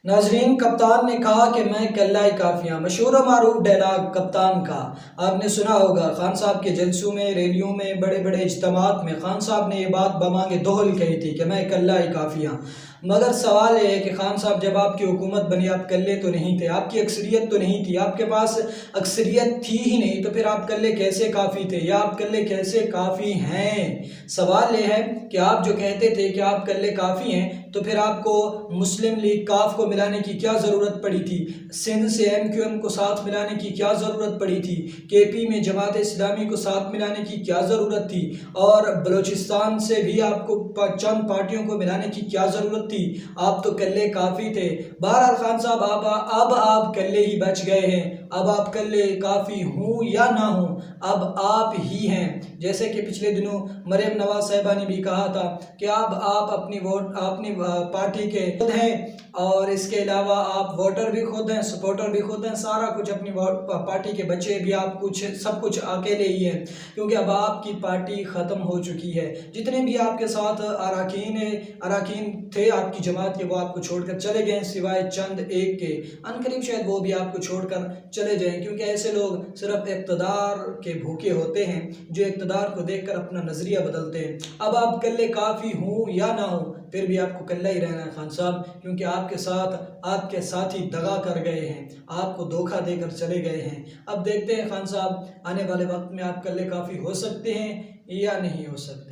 नाजरीन, कप्तान ने कहा कि मैं कल्ला ही काफ़ी हूं। मशहूर व मारूफ डायलॉग कप्तान का आपने सुना होगा। खान साहब के जलसों में, रैलियों में, बड़े बड़े इज्तिमात में खान साहब ने ये बात बमांगे दोहल कही थी कि मैं कल्ला ही काफ़ी हूं। मगर सवाल ये है कि खान साहब, जब आपकी हुकूमत बनी आप कल्ले तो नहीं थे, आपकी अक्सरियत तो नहीं थी, आपके पास अक्सरियत थी ही नहीं, तो फिर आप कल्ले कैसे काफ़ी थे या आप कल्ले कैसे काफ़ी हैं? सवाल ये है कि आप जो कहते थे कि आप कल्ले काफ़ी हैं, तो फिर आपको मुस्लिम लीग काफ को मिलाने की क्या ज़रूरत पड़ी थी? सिंध से MQM को साथ मिलाने की क्या ज़रूरत पड़ी थी? KP में जमात इस्लामी को साथ मिलाने की क्या ज़रूरत थी? और बलूचिस्तान से भी आपको चंद पार्टियों को मिलाने की क्या ज़रूरत थी? आप तो कल्ले काफ़ी थे। बहरहाल खान साहब, अब आप कल्ले ही बच गए हैं। अब आप कल्ले काफ़ी हूँ या ना हूँ, अब आप ही हैं। जैसे कि पिछले दिनों मरियम नवाज साहिबा ने भी कहा था कि अब आप अपनी पार्टी के खुद हैं, और इसके अलावा आप वोटर भी खुद हैं, सपोर्टर भी खुद हैं, सारा कुछ अपनी पार्टी के बच्चे भी, आप सब कुछ अकेले ही हैं, क्योंकि अब आपकी पार्टी ख़त्म हो चुकी है। जितने भी आपके साथ अराकीन थे आपकी जमात के, वो आपको छोड़कर चले गए, सिवाय चंद एक के। अनकरीब शायद वो भी आपको छोड़कर चले जाएं, क्योंकि ऐसे लोग सिर्फ इक़्तिदार के भूखे होते हैं जो इक़्तिदार को देखकर अपना नज़रिया बदलते हैं। अब आप कल्ले काफ़ी हूँ या ना हूँ, फिर भी आपको कल्ला ही रहना है खान साहब, क्योंकि आपके साथी दगा कर गए हैं, आपको धोखा देकर चले गए हैं। अब देखते हैं खान साहब, आने वाले वक्त में आप कल्ले काफ़ी हो सकते हैं या नहीं हो सकते।